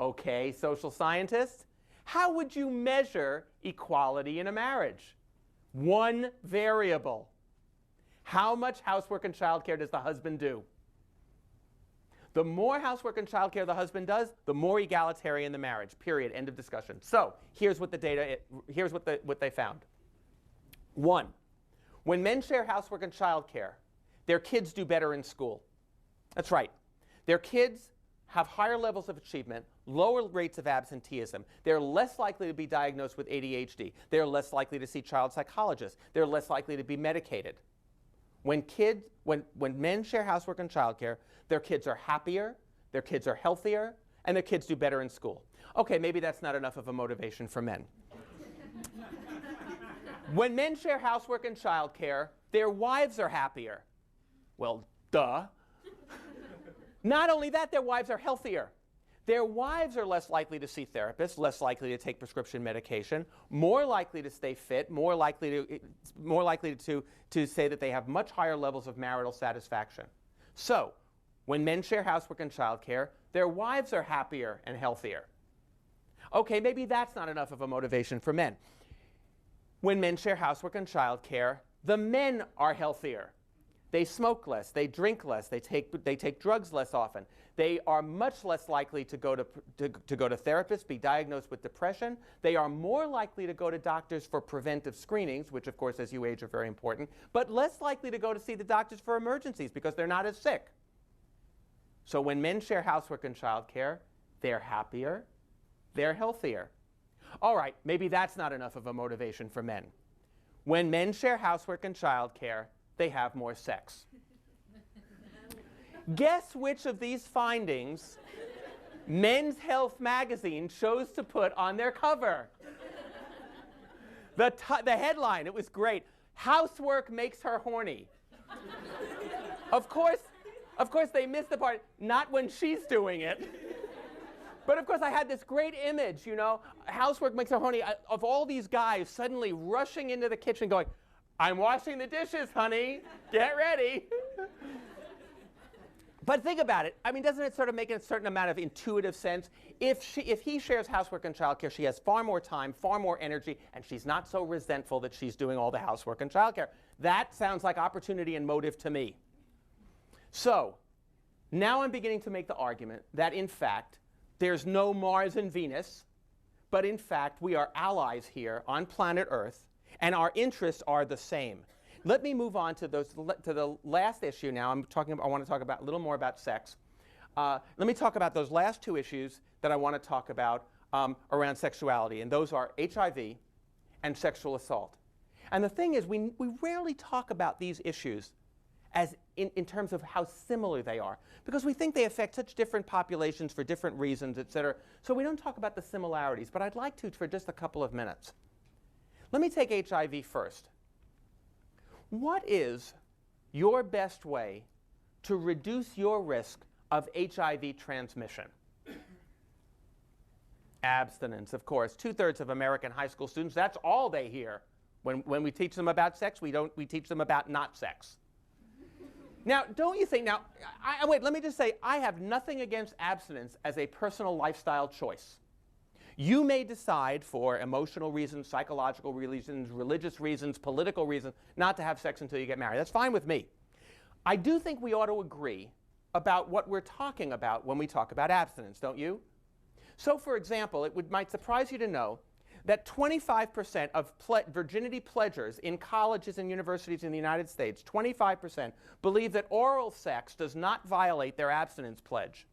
Okay, social scientists, how would you measure equality in a marriage? One variable. How much housework and childcare does the husband do? The more housework and childcare the husband does, the more egalitarian the marriage. Period. End of discussion. So here's what what they found. 1, when men share housework and childcare, their kids do better in school. That's right. Their kids have higher levels of achievement, lower rates of absenteeism. They're less likely to be diagnosed with ADHD. They're less likely to see child psychologists. They're less likely to be medicated. When men share housework and childcare, their kids are happier, their kids are healthier, and their kids do better in school. Okay, maybe that's not enough of a motivation for men. When men share housework and childcare, their wives are happier. Well, duh. Not only that, their wives are healthier. Their wives are less likely to see therapists, less likely to take prescription medication, more likely to stay fit, more likely to say that they have much higher levels of marital satisfaction. So, when men share housework and childcare, their wives are happier and healthier. Okay, maybe that's not enough of a motivation for men. When men share housework and childcare, the men are healthier. They smoke less, they drink less, they take drugs less often. They are much less likely to go to therapists, be diagnosed with depression. They are more likely to go to doctors for preventive screenings, which of course as you age are very important, but less likely to go to see the doctors for emergencies because they're not as sick. So when men share housework and childcare, they're happier, they're healthier. All right, maybe that's not enough of a motivation for men. When men share housework and childcare, they have more sex. Guess which of these findings Men's Health magazine chose to put on their cover? The headline, it was great. Housework makes her horny. Of course they missed the part, not when she's doing it. But of course I had this great image, you know, housework makes her horny, of all these guys suddenly rushing into the kitchen going, I'm washing the dishes, honey. Get ready. But think about it. I mean, doesn't it sort of make a certain amount of intuitive sense? If he shares housework and childcare, she has far more time, far more energy, and she's not so resentful that she's doing all the housework and childcare. That sounds like opportunity and motive to me. So now I'm beginning to make the argument that, in fact, there's no Mars and Venus, but in fact, we are allies here on planet Earth, and our interests are the same. Let me move on to the last issue now. I want to talk about a little more about sex. Let me talk about those last two issues that I want to talk about around sexuality, and those are HIV and sexual assault. And the thing is, we rarely talk about these issues as in terms of how similar they are, because we think they affect such different populations for different reasons, et cetera. So we don't talk about the similarities, but I'd like to for just a couple of minutes. Let me take HIV first. What is your best way to reduce your risk of HIV transmission? Abstinence, of course. 2/3 of American high school students, that's all they hear. When we teach them about sex, we teach them about not sex. Now, don't you think, wait, let me just say, I have nothing against abstinence as a personal lifestyle choice. You may decide for emotional reasons, psychological reasons, religious reasons, political reasons, not to have sex until you get married. That's fine with me. I do think we ought to agree about what we're talking about when we talk about abstinence, don't you? So, for example, might surprise you to know that 25% of virginity pledgers in colleges and universities in the United States, 25% believe that oral sex does not violate their abstinence pledge.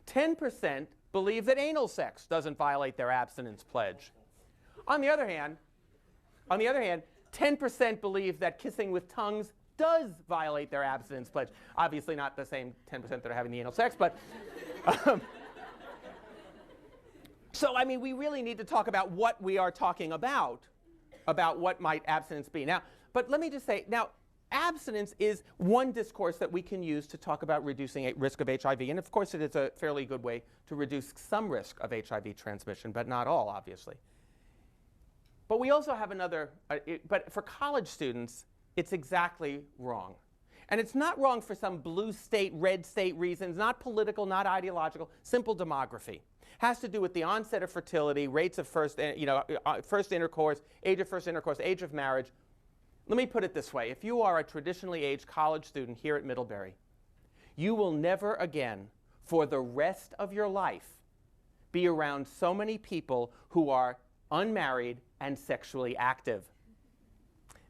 10% believe that anal sex doesn't violate their abstinence pledge. On the other hand, 10% believe that kissing with tongues does violate their abstinence pledge. Obviously not the same 10% that are having the anal sex, but so, I mean, we really need to talk about what we are talking about what might abstinence be. Now, but let me just say, now, abstinence is one discourse that we can use to talk about reducing a risk of HIV. And of course, it is a fairly good way to reduce some risk of HIV transmission, but not all, obviously. But we also have another, but for college students, it's exactly wrong. And it's not wrong for some blue state, red state reasons, not political, not ideological, simple demography. Has to do with the onset of fertility, rates of first intercourse, age of marriage. Let me put it this way. If you are a traditionally aged college student here at Middlebury, you will never again, for the rest of your life, be around so many people who are unmarried and sexually active.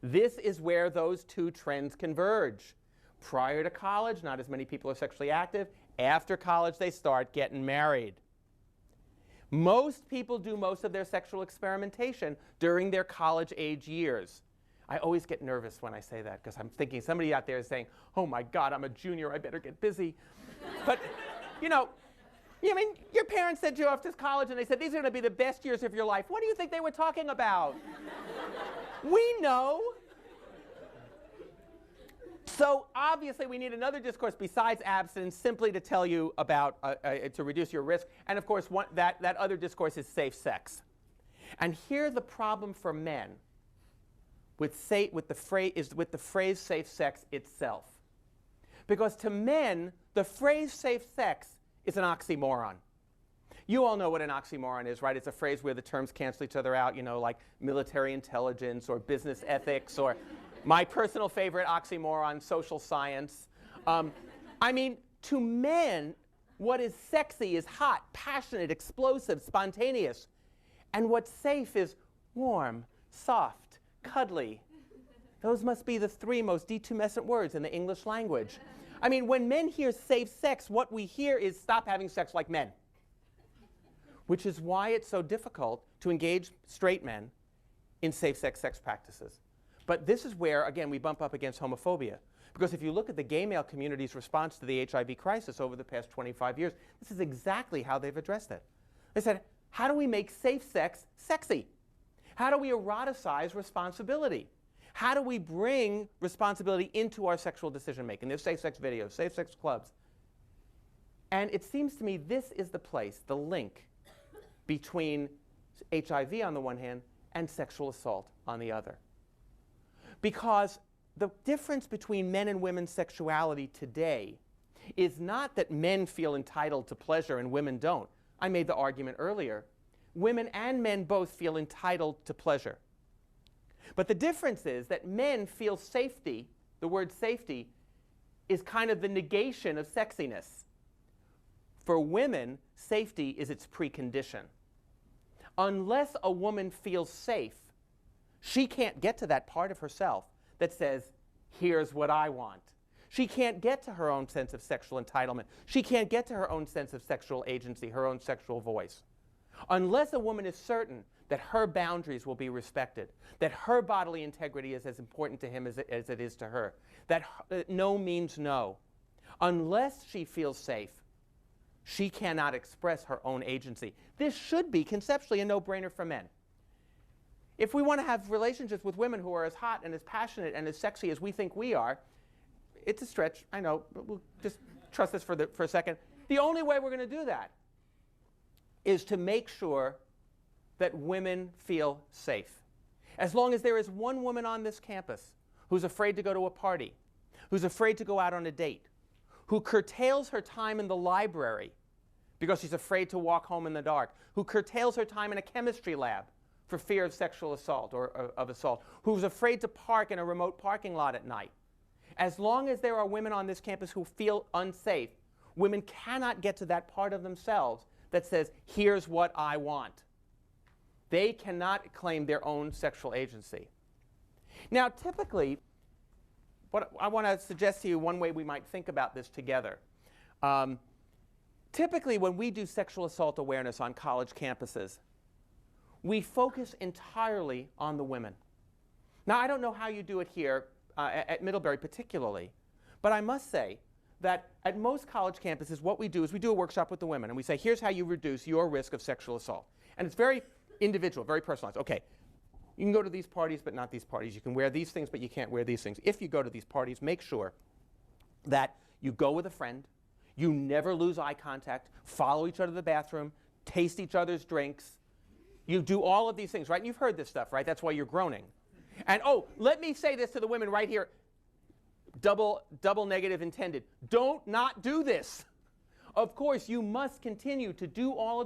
This is where those two trends converge. Prior to college, not as many people are sexually active. After college, they start getting married. Most people do most of their sexual experimentation during their college age years. I always get nervous when I say that because I'm thinking somebody out there is saying, oh my God, I'm a junior, I better get busy. But, I mean, your parents sent you off to college and they said, these are going to be the best years of your life. What do you think they were talking about? We know. So obviously we need another discourse besides abstinence simply to tell you about, to reduce your risk. And of course, that other discourse is safe sex. And here the problem for men with the phrase safe sex itself. Because to men, the phrase safe sex is an oxymoron. You all know what an oxymoron is, right? It's a phrase where the terms cancel each other out, like military intelligence or business ethics or my personal favorite oxymoron, social science. I mean, to men, what is sexy is hot, passionate, explosive, spontaneous. And what's safe is warm, soft, cuddly. Those must be the three most detumescent words in the English language. I mean, when men hear safe sex, what we hear is stop having sex like men. Which is why it's so difficult to engage straight men in safe sex practices. But this is where, again, we bump up against homophobia. Because if you look at the gay male community's response to the HIV crisis over the past 25 years, this is exactly how they've addressed it. They said, how do we make safe sex sexy? How do we eroticize responsibility? How do we bring responsibility into our sexual decision making? There's safe sex videos, safe sex clubs. And it seems to me this is the place, the link between HIV on the one hand and sexual assault on the other. Because the difference between men and women's sexuality today is not that men feel entitled to pleasure and women don't. I made the argument earlier. Women and men both feel entitled to pleasure. But the difference is that men feel safety, the word safety, is kind of the negation of sexiness. For women, safety is its precondition. Unless a woman feels safe, she can't get to that part of herself that says, here's what I want. She can't get to her own sense of sexual entitlement. She can't get to her own sense of sexual agency, her own sexual voice. Unless a woman is certain that her boundaries will be respected, that her bodily integrity is as important to him as it is to her, that no means no. Unless she feels safe, she cannot express her own agency. This should be conceptually a no-brainer for men. If we want to have relationships with women who are as hot and as passionate and as sexy as we think we are, it's a stretch, I know, but we'll just trust this for a second. The only way we're going to do that is to make sure that women feel safe. As long as there is one woman on this campus who's afraid to go to a party, who's afraid to go out on a date, who curtails her time in the library because she's afraid to walk home in the dark, who curtails her time in a chemistry lab for fear of sexual assault or of assault, who's afraid to park in a remote parking lot at night. As long as there are women on this campus who feel unsafe, women cannot get to that part of themselves that says, here's what I want. They cannot claim their own sexual agency. Now, typically, what I want to suggest to you one way we might think about this together. Typically, when we do sexual assault awareness on college campuses, we focus entirely on the women. Now, I don't know how you do it here at Middlebury particularly, but I must say that at most college campuses, what we do is we do a workshop with the women, and we say, here's how you reduce your risk of sexual assault. And it's very individual, very personalized. Okay, you can go to these parties, but not these parties. You can wear these things, but you can't wear these things. If you go to these parties, make sure that you go with a friend, you never lose eye contact, follow each other to the bathroom, taste each other's drinks. You do all of these things, right? And you've heard this stuff, right? That's why you're groaning. And oh, let me say this to the women right here. Double negative intended. Don't not do this. Of course, you must continue to do all of